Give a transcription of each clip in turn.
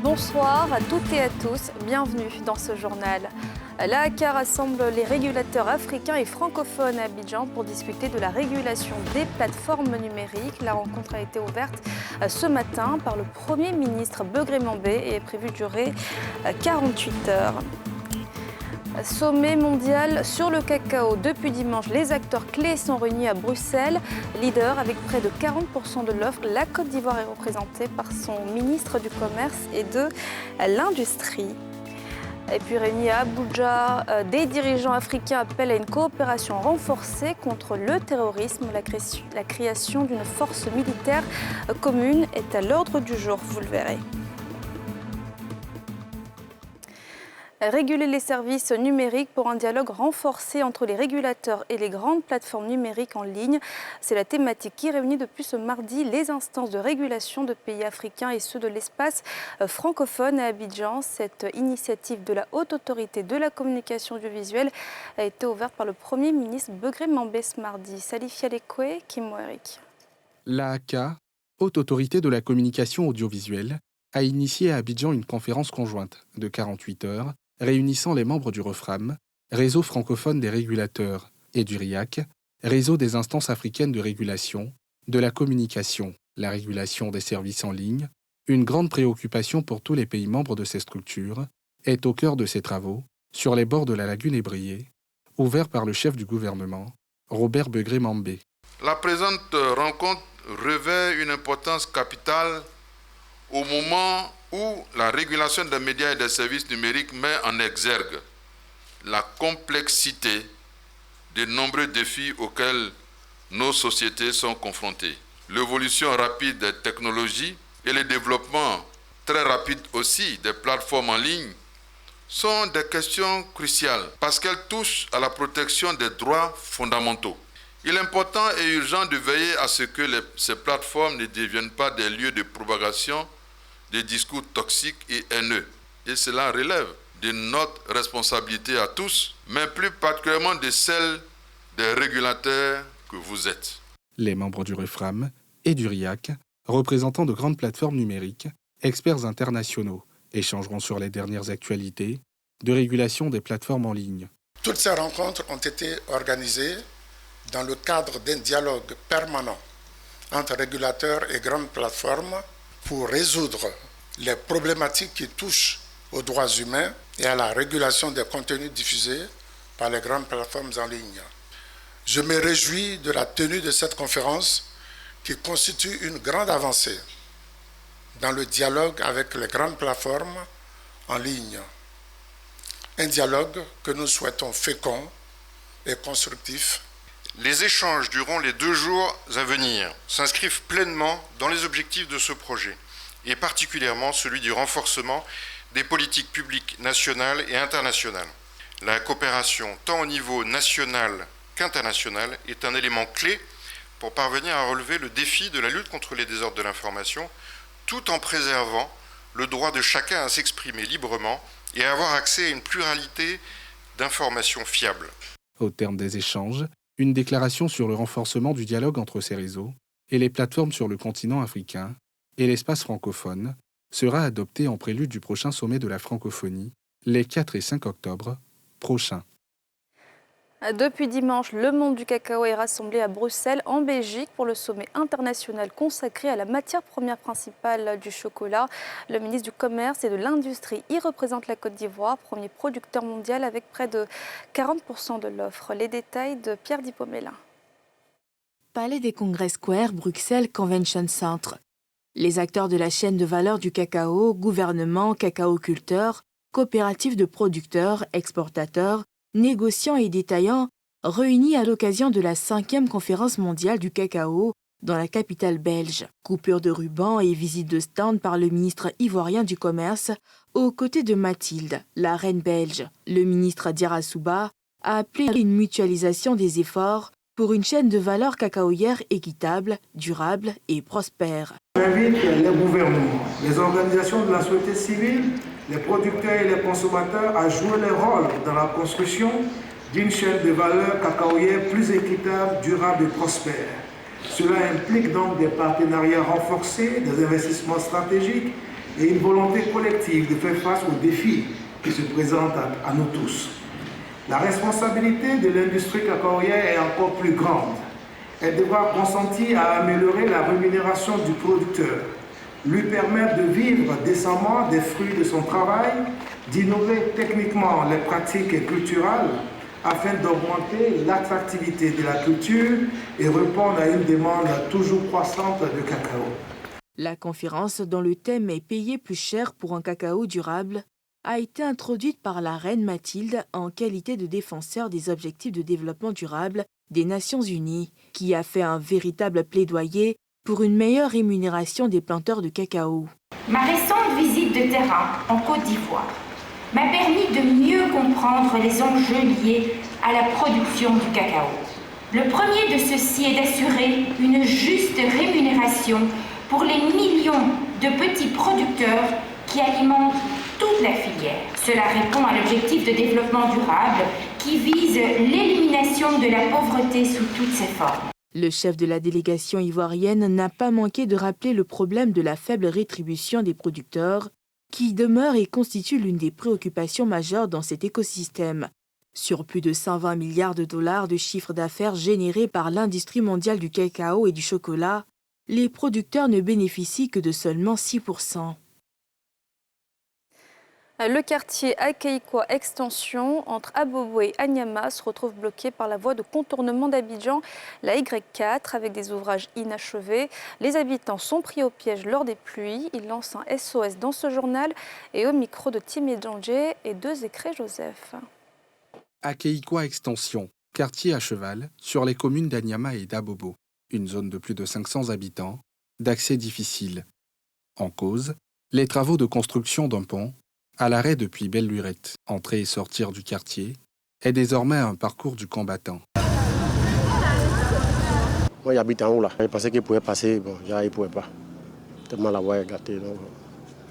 Bonsoir à toutes et à tous, bienvenue dans ce journal. L'AACA rassemble les régulateurs africains et francophones à Abidjan pour discuter de la régulation des plateformes numériques. La rencontre a été ouverte ce matin par le Premier ministre Begré Mambé et est prévue durer 48 heures. Sommet mondial sur le cacao. Depuis dimanche, les acteurs clés sont réunis à Bruxelles. Leader avec près de 40% de l'offre, la Côte d'Ivoire est représentée par son ministre du Commerce et de l'Industrie. Et puis réunis à Abuja, des dirigeants africains appellent à une coopération renforcée contre le terrorisme. La création d'une force militaire commune est à l'ordre du jour, vous le verrez. Réguler les services numériques pour un dialogue renforcé entre les régulateurs et les grandes plateformes numériques en ligne. C'est la thématique qui réunit depuis ce mardi les instances de régulation de pays africains et ceux de l'espace francophone à Abidjan. Cette initiative de la Haute Autorité de la Communication Audiovisuelle a été ouverte par le Premier ministre Begré Mambé ce mardi. Salifia Lekwe, Kimo Eric. L'AACA, Haute Autorité de la Communication Audiovisuelle, a initié à Abidjan une conférence conjointe de 48 heures réunissant les membres du REFRAM, réseau francophone des régulateurs, et du RIAC, réseau des instances africaines de régulation, de la communication, la régulation des services en ligne. Une grande préoccupation pour tous les pays membres de ces structures est au cœur de ces travaux, sur les bords de la lagune Ébrié, ouvert par le chef du gouvernement, Robert Begré Mambé. La présente rencontre revêt une importance capitale au moment où la régulation des médias et des services numériques met en exergue la complexité des nombreux défis auxquels nos sociétés sont confrontées. L'évolution rapide des technologies et le développement très rapide aussi des plateformes en ligne sont des questions cruciales parce qu'elles touchent à la protection des droits fondamentaux. Il est important et urgent de veiller à ce que ces plateformes ne deviennent pas des lieux de propagation des discours toxiques et haineux. Et cela relève de notre responsabilité à tous, mais plus particulièrement de celle des régulateurs que vous êtes. Les membres du REFRAM et du RIAC, représentants de grandes plateformes numériques, experts internationaux, échangeront sur les dernières actualités de régulation des plateformes en ligne. Toutes ces rencontres ont été organisées dans le cadre d'un dialogue permanent entre régulateurs et grandes plateformes pour résoudre les problématiques qui touchent aux droits humains et à la régulation des contenus diffusés par les grandes plateformes en ligne. Je me réjouis de la tenue de cette conférence qui constitue une grande avancée dans le dialogue avec les grandes plateformes en ligne. Un dialogue que nous souhaitons fécond et constructif. Les échanges durant les 2 jours à venir s'inscrivent pleinement dans les objectifs de ce projet, et particulièrement celui du renforcement des politiques publiques nationales et internationales. La coopération, tant au niveau national qu'international, est un élément clé pour parvenir à relever le défi de la lutte contre les désordres de l'information, tout en préservant le droit de chacun à s'exprimer librement et à avoir accès à une pluralité d'informations fiables. Au terme des échanges, une déclaration sur le renforcement du dialogue entre ces réseaux et les plateformes sur le continent africain et l'espace francophone sera adoptée en prélude du prochain sommet de la francophonie, les 4 et 5 octobre prochains. Depuis dimanche, le monde du cacao est rassemblé à Bruxelles, en Belgique, pour le sommet international consacré à la matière première principale du chocolat. Le ministre du Commerce et de l'Industrie y représente la Côte d'Ivoire, premier producteur mondial avec près de 40% de l'offre. Les détails de Pierre Dipomélin. Palais des Congrès Square, Bruxelles Convention Centre. Les acteurs de la chaîne de valeur du cacao, gouvernement, cacaoculteurs, coopératives de producteurs, exportateurs, négociants et détaillants, réunis à l'occasion de la 5e conférence mondiale du cacao dans la capitale belge. Coupure de ruban et visite de stand par le ministre ivoirien du Commerce aux côtés de Mathilde, la reine belge. Le ministre Diarra Souba a appelé à une mutualisation des efforts pour une chaîne de valeur cacaoyère équitable, durable et prospère. J'invite les gouvernements, les organisations de la société civile les producteurs et les consommateurs à jouer leur rôle dans la construction d'une chaîne de valeur cacaoyère plus équitable, durable et prospère. Cela implique donc des partenariats renforcés, des investissements stratégiques et une volonté collective de faire face aux défis qui se présentent à nous tous. La responsabilité de l'industrie cacaoyère est encore plus grande. Elle devra consentir à améliorer la rémunération du producteur, lui permettre de vivre décemment des fruits de son travail, d'innover techniquement les pratiques culturelles afin d'augmenter l'attractivité de la culture et répondre à une demande toujours croissante de cacao. La conférence, dont le thème est « Payer plus cher pour un cacao durable », a été introduite par la reine Mathilde en qualité de défenseur des objectifs de développement durable des Nations Unies, qui a fait un véritable plaidoyer pour une meilleure rémunération des planteurs de cacao. Ma récente visite de terrain en Côte d'Ivoire m'a permis de mieux comprendre les enjeux liés à la production du cacao. Le premier de ceux-ci est d'assurer une juste rémunération pour les millions de petits producteurs qui alimentent toute la filière. Cela répond à l'objectif de développement durable qui vise l'élimination de la pauvreté sous toutes ses formes. Le chef de la délégation ivoirienne n'a pas manqué de rappeler le problème de la faible rétribution des producteurs, qui demeure et constitue l'une des préoccupations majeures dans cet écosystème. Sur plus de 120 milliards de dollars de chiffre d'affaires générés par l'industrie mondiale du cacao et du chocolat, les producteurs ne bénéficient que de seulement 6%. Le quartier Akeikwa Extension, entre Abobo et Anyama, se retrouve bloqué par la voie de contournement d'Abidjan, la Y4, avec des ouvrages inachevés. Les habitants sont pris au piège lors des pluies. Ils lancent un SOS dans ce journal et au micro de Timé Djandje et deux écrits Joseph. Akeikwa Extension, quartier à cheval, sur les communes d'Anyama et d'Abobo. Une zone de plus de 500 habitants, d'accès difficile. En cause, les travaux de construction d'un pont, à l'arrêt depuis Belle-Lurette. Entrer et sortir du quartier est désormais un parcours du combattant. Moi, j'habite en haut là. Je pensais qu'il pouvait passer, bon, il ne pouvait pas. Tellement la voie est gâtée, donc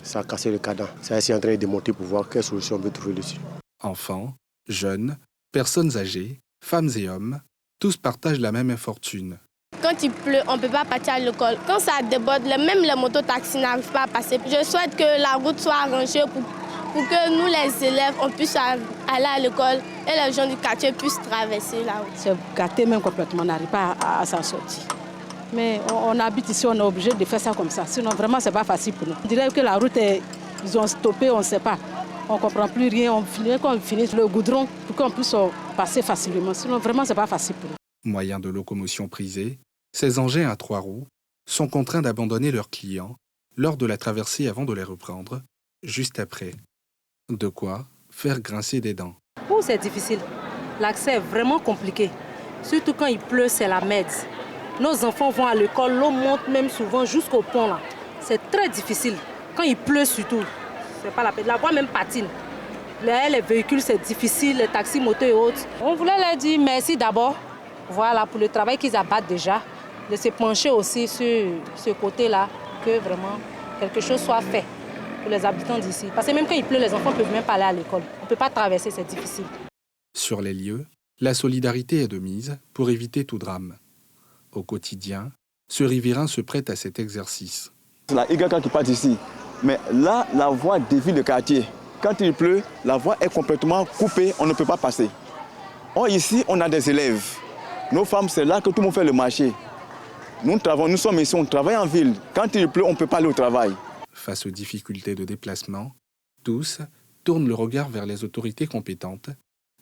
ça a cassé le cadran. Ça est en train de démonter pour voir quelle solution on peut trouver dessus. Enfants, jeunes, personnes âgées, femmes et hommes, tous partagent la même infortune. Quand il pleut, on ne peut pas partir à l'école. Quand ça déborde, même les mototaxis n'arrivent pas à passer. Je souhaite que la route soit arrangée pour que nous, les élèves, on puisse aller à l'école et les gens du quartier puissent traverser la route. C'est gâté même complètement, on n'arrive pas à s'en sortir. Mais on habite ici, on est obligé de faire ça comme ça. Sinon, vraiment, ce n'est pas facile pour nous. On dirait que la route, ils ont stoppé, on ne sait pas. On ne comprend plus rien. On finit le goudron pour qu'on puisse passer facilement. Sinon, vraiment, ce n'est pas facile pour nous. Moyen de locomotion prisé, ces engins à 3 roues sont contraints d'abandonner leurs clients lors de la traversée avant de les reprendre, juste après. De quoi faire grincer des dents. Oh, c'est difficile. L'accès est vraiment compliqué. Surtout quand il pleut, c'est la merde. Nos enfants vont à l'école, l'eau monte même souvent jusqu'au pont là. C'est très difficile. Quand il pleut surtout, c'est pas la peine. La voie même patine. Les véhicules, c'est difficile, les taxis, motos et autres. On voulait leur dire merci d'abord, voilà, pour le travail qu'ils abattent déjà, de se pencher aussi sur ce côté-là, que vraiment quelque chose soit fait pour les habitants d'ici. Parce que même quand il pleut, les enfants ne peuvent même pas aller à l'école. On ne peut pas traverser, c'est difficile. Sur les lieux, la solidarité est de mise pour éviter tout drame. Au quotidien, ce riverain se prête à cet exercice. C'est la YK qui passe ici. Mais là, la voie dévie le quartier. Quand il pleut, la voie est complètement coupée, on ne peut pas passer. Or, ici, on a des élèves. Nos femmes, c'est là que tout le monde fait le marché. Nous sommes ici, on travaille en ville. Quand il pleut, on ne peut pas aller au travail. Face aux difficultés de déplacement, tous tournent le regard vers les autorités compétentes,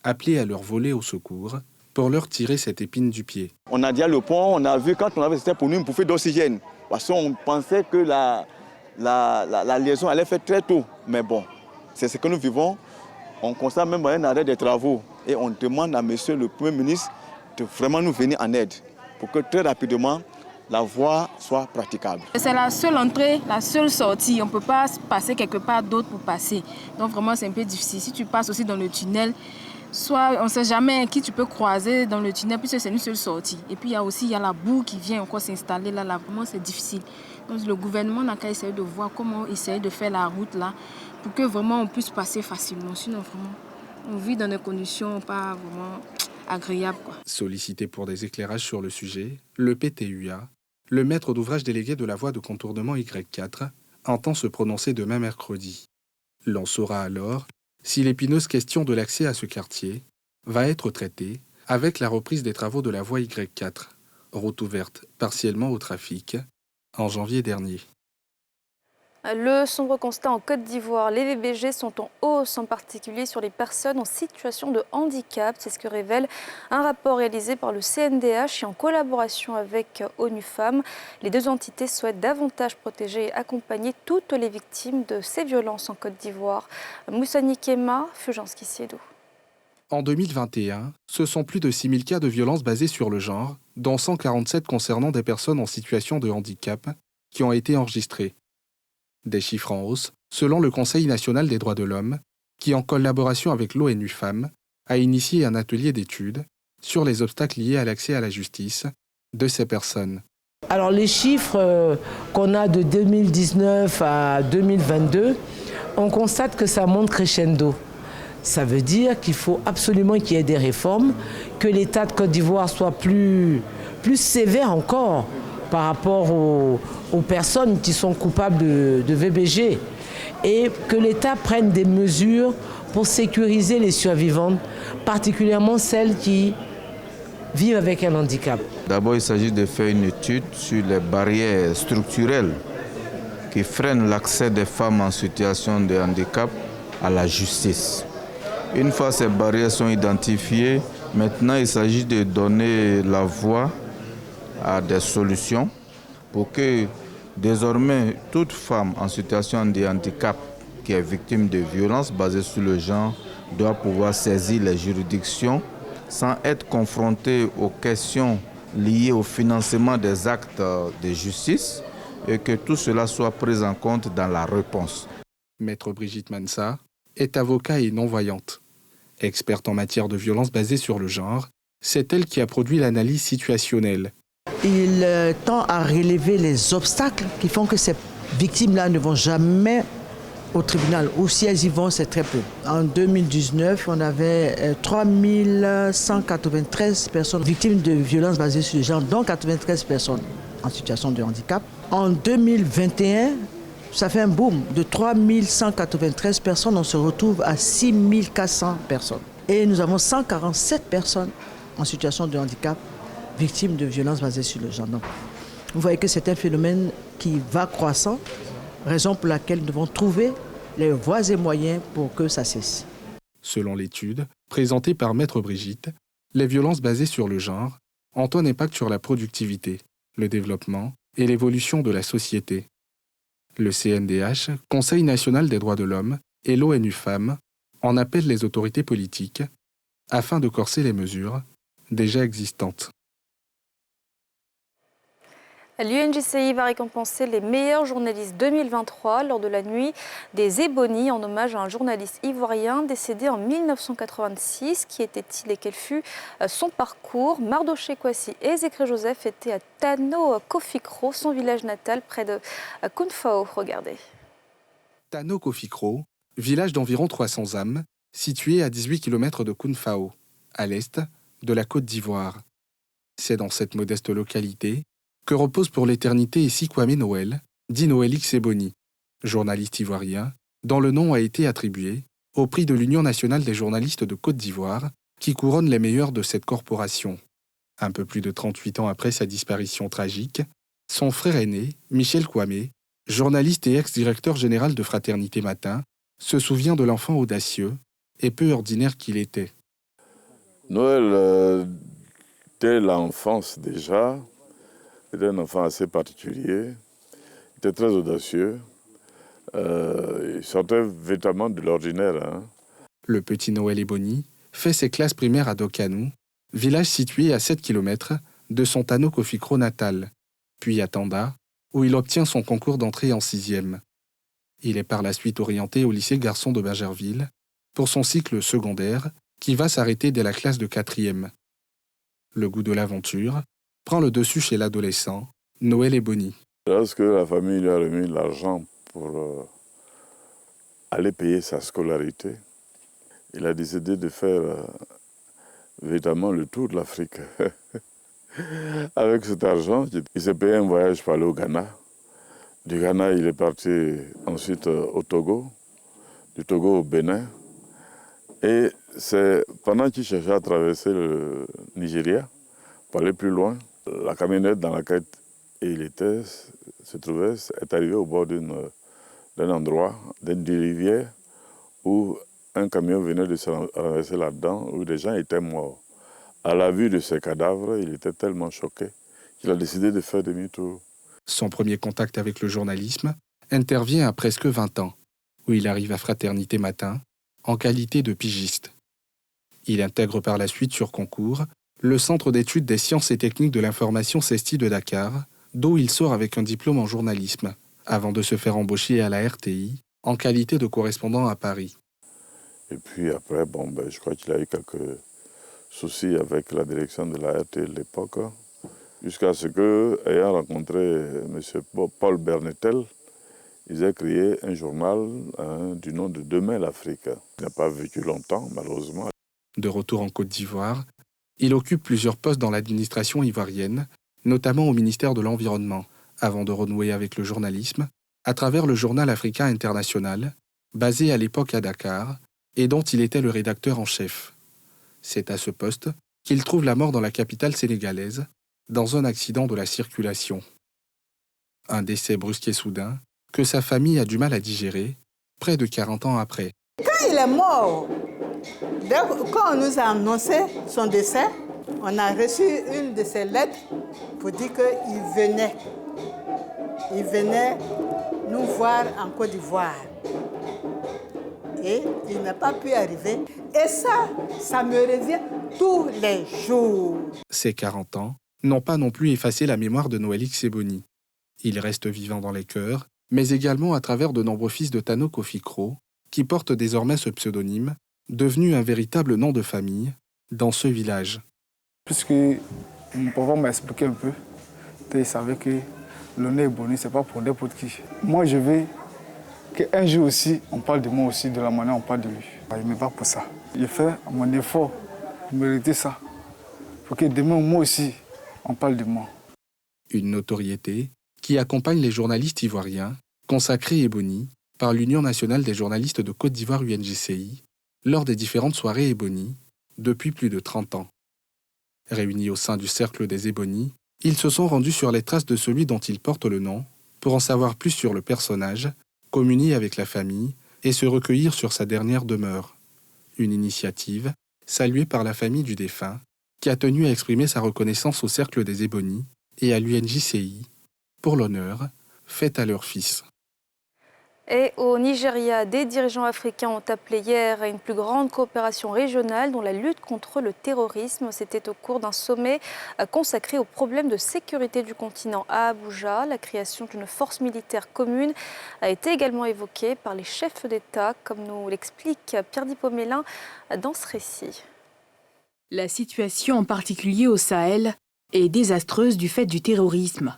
appelées à leur voler au secours pour leur tirer cette épine du pied. On a déjà le pont, on a vu quand on avait c'était pour nous une bouffée d'oxygène. Parce qu'on pensait que la liaison allait faire très tôt. Mais bon, c'est ce que nous vivons. On constate même un arrêt des travaux. Et on demande à monsieur le Premier ministre de vraiment nous venir en aide pour que très rapidement, la voie soit praticable. C'est la seule entrée, la seule sortie. On ne peut pas passer quelque part d'autre pour passer. Donc vraiment, c'est un peu difficile. Si tu passes aussi dans le tunnel, soit on ne sait jamais qui tu peux croiser dans le tunnel, puisque c'est une seule sortie. Et puis il y a la boue qui vient encore s'installer là. Vraiment, c'est difficile. Donc le gouvernement n'a qu'à essayer de voir comment essayer de faire la route là pour que vraiment on puisse passer facilement. Sinon, vraiment, on vit dans des conditions pas vraiment agréables, quoi. Sollicité pour des éclairages sur le sujet, le PTUA, le maître d'ouvrage délégué de la voie de contournement Y4, entend se prononcer demain mercredi. L'on saura alors si l'épineuse question de l'accès à ce quartier va être traitée avec la reprise des travaux de la voie Y4, route ouverte partiellement au trafic, en janvier dernier. Le sombre constat en Côte d'Ivoire, les VBG sont en hausse, en particulier sur les personnes en situation de handicap. C'est ce que révèle un rapport réalisé par le CNDH et en collaboration avec ONU Femmes. Les deux entités souhaitent davantage protéger et accompagner toutes les victimes de ces violences en Côte d'Ivoire. Moussani Kema, Fulgence Kissiedo. En 2021, ce sont plus de 6000 cas de violences basées sur le genre, dont 147 concernant des personnes en situation de handicap, qui ont été enregistrés. Des chiffres en hausse, selon le Conseil national des droits de l'homme, qui, en collaboration avec l'ONU Femmes, a initié un atelier d'études sur les obstacles liés à l'accès à la justice de ces personnes. Alors les chiffres qu'on a de 2019 à 2022, on constate que ça monte crescendo. Ça veut dire qu'il faut absolument qu'il y ait des réformes, que l'État de Côte d'Ivoire soit plus sévère encore par rapport aux personnes qui sont coupables de VBG et que l'État prenne des mesures pour sécuriser les survivantes, particulièrement celles qui vivent avec un handicap. D'abord, il s'agit de faire une étude sur les barrières structurelles qui freinent l'accès des femmes en situation de handicap à la justice. Une fois ces barrières sont identifiées, maintenant il s'agit de donner la voie à des solutions pour que désormais toute femme en situation de handicap qui est victime de violences basées sur le genre doit pouvoir saisir les juridictions sans être confrontée aux questions liées au financement des actes de justice et que tout cela soit pris en compte dans la réponse. Maître Brigitte Mansa est avocat et non-voyante. Experte en matière de violences basées sur le genre, c'est elle qui a produit l'analyse situationnelle. Il tend à relever les obstacles qui font que ces victimes-là ne vont jamais au tribunal, ou si elles y vont, c'est très peu. En 2019, on avait 3193 personnes victimes de violences basées sur le genre, dont 93 personnes en situation de handicap. En 2021, ça fait un boom. De 3193 personnes, on se retrouve à 6400 personnes. Et nous avons 147 personnes en situation de handicap victimes de violences basées sur le genre. Donc, vous voyez que c'est un phénomène qui va croissant, raison pour laquelle nous devons trouver les voies et moyens pour que ça cesse. Selon l'étude, présentée par Maître Brigitte, les violences basées sur le genre ont un impact sur la productivité, le développement et l'évolution de la société. Le CNDH, Conseil national des droits de l'homme, et l'ONU Femmes en appellent les autorités politiques afin de corser les mesures déjà existantes. L'UNJCI va récompenser les meilleurs journalistes 2023 lors de la nuit des Ébonies en hommage à un journaliste ivoirien décédé en 1986. Qui était-il et quel fut son parcours? Mardoché Kwasi et Zécré Joseph étaient à Tano Kofikro, son village natal près de Kounfao. Regardez. Tano Kofikro, village d'environ 300 âmes, situé à 18 km de Kounfao, à l'est de la Côte d'Ivoire. C'est dans cette modeste localité que repose pour l'éternité ici Kwame Noël, dit Noël X Ebony, journaliste ivoirien, dont le nom a été attribué au prix de l'Union nationale des journalistes de Côte d'Ivoire, qui couronne les meilleurs de cette corporation. Un peu plus de 38 ans après sa disparition tragique, son frère aîné, Michel Kwame, journaliste et ex-directeur général de Fraternité Matin, se souvient de l'enfant audacieux et peu ordinaire qu'il était. Noël, dès l'enfance déjà, était un enfant assez particulier, il était très audacieux, il sortait véritablement de l'ordinaire. Hein. Le petit Noël Ebony fait ses classes primaires à Dokanou, village situé à 7 km de son Tano Kofikro natal, puis à Tanda, où il obtient son concours d'entrée en 6e. Il est par la suite orienté au lycée Garçon de Bergerville pour son cycle secondaire qui va s'arrêter dès la classe de 4e. Le goût de l'aventure prend le dessus chez l'adolescent, Noël Ebony. Lorsque la famille lui a remis l'argent pour aller payer sa scolarité. Il a décidé de faire véritablement le tour de l'Afrique. Avec cet argent, il s'est payé un voyage pour aller au Ghana. Du Ghana, il est parti ensuite au Togo, du Togo au Bénin. Et c'est pendant qu'il cherchait à traverser le Nigeria pour aller plus loin, la camionnette dans laquelle il se trouvait est arrivée au bord d'un endroit, d'une rivière, où un camion venait de se renverser là-dedans, où des gens étaient morts. À la vue de ces cadavres, il était tellement choqué qu'il a décidé de faire demi-tour. Son premier contact avec le journalisme intervient à presque 20 ans, où il arrive à Fraternité Matin en qualité de pigiste. Il intègre par la suite sur concours le Centre d'études des sciences et techniques de l'information CESTI de Dakar, d'où il sort avec un diplôme en journalisme, avant de se faire embaucher à la RTI en qualité de correspondant à Paris. Et puis après, je crois qu'il a eu quelques soucis avec la direction de la RTI de l'époque, jusqu'à ce que, ayant rencontré M. Paul Bernetel, ils aient créé un journal du nom de Demain l'Afrique. Il n'a pas vécu longtemps, malheureusement. De retour en Côte d'Ivoire, il occupe plusieurs postes dans l'administration ivoirienne, notamment au ministère de l'Environnement, avant de renouer avec le journalisme, à travers le journal africain international, basé à l'époque à Dakar, et dont il était le rédacteur en chef. C'est à ce poste qu'il trouve la mort dans la capitale sénégalaise, dans un accident de la circulation. Un décès brusque et soudain que sa famille a du mal à digérer, près de 40 ans après. Quand il est mort, quand on nous a annoncé son décès, on a reçu une de ses lettres pour dire qu'il venait. Il venait nous voir en Côte d'Ivoire. Et il n'a pas pu arriver. Et ça me revient tous les jours. Ces 40 ans n'ont pas non plus effacé la mémoire de Noël-X Ebony. Il reste vivant dans les cœurs, mais également à travers de nombreux fils de Tano Kofi Kro, qui portent désormais ce pseudonyme, devenu un véritable nom de famille, dans ce village. Puisque mon papa m'a expliqué un peu, il savait que l'honneur Ebony, ce n'est pas pour n'importe qui. Moi, je veux qu'un jour aussi, on parle de moi aussi, de la manière dont on parle de lui. Je me bats pour ça. J'ai fait mon effort pour mériter ça. Pour que demain, moi aussi, on parle de moi. Une notoriété qui accompagne les journalistes ivoiriens, consacrés Ebony par l'Union nationale des journalistes de Côte d'Ivoire UNJCI, lors des différentes soirées Ebony, depuis plus de 30 ans. Réunis au sein du Cercle des Ebony, ils se sont rendus sur les traces de celui dont ils portent le nom, pour en savoir plus sur le personnage, communier avec la famille et se recueillir sur sa dernière demeure. Une initiative saluée par la famille du défunt, qui a tenu à exprimer sa reconnaissance au Cercle des Ebony et à l'UNJCI pour l'honneur fait à leur fils. Et au Nigeria, des dirigeants africains ont appelé hier à une plus grande coopération régionale dans la lutte contre le terrorisme. C'était au cours d'un sommet consacré aux problèmes de sécurité du continent à Abuja. La création d'une force militaire commune a été également évoquée par les chefs d'État, comme nous l'explique Pierre-Di Pomelin dans ce récit. La situation en particulier au Sahel est désastreuse du fait du terrorisme.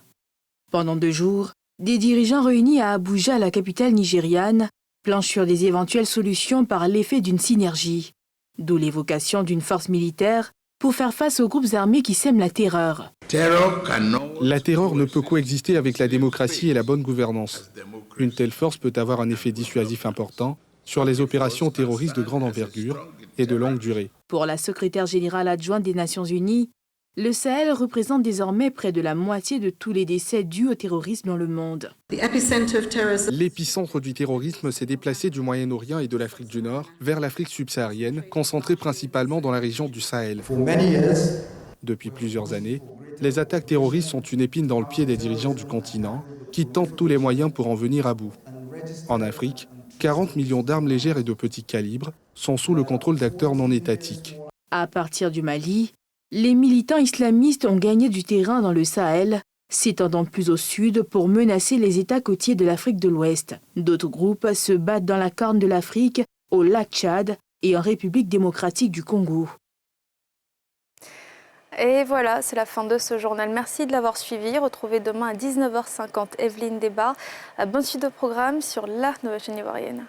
Pendant 2 jours, des dirigeants réunis à Abuja, la capitale nigériane, planchent sur des éventuelles solutions par l'effet d'une synergie, d'où l'évocation d'une force militaire pour faire face aux groupes armés qui sèment la terreur. La terreur ne peut coexister avec la démocratie et la bonne gouvernance. Une telle force peut avoir un effet dissuasif important sur les opérations terroristes de grande envergure et de longue durée. Pour la secrétaire générale adjointe des Nations Unies, le Sahel représente désormais près de la moitié de tous les décès dus au terrorisme dans le monde. L'épicentre du terrorisme s'est déplacé du Moyen-Orient et de l'Afrique du Nord vers l'Afrique subsaharienne, concentrée principalement dans la région du Sahel. Depuis plusieurs années, les attaques terroristes sont une épine dans le pied des dirigeants du continent, qui tentent tous les moyens pour en venir à bout. En Afrique, 40 millions d'armes légères et de petit calibre sont sous le contrôle d'acteurs non étatiques. À partir du Mali, les militants islamistes ont gagné du terrain dans le Sahel, s'étendant plus au sud pour menacer les États côtiers de l'Afrique de l'Ouest. D'autres groupes se battent dans la Corne de l'Afrique, au lac Tchad et en République démocratique du Congo. Et voilà, c'est la fin de ce journal. Merci de l'avoir suivi. Retrouvez demain à 19h50 Evelyne Débat. Bonne suite de programme sur la nouvelle chaîne ivoirienne.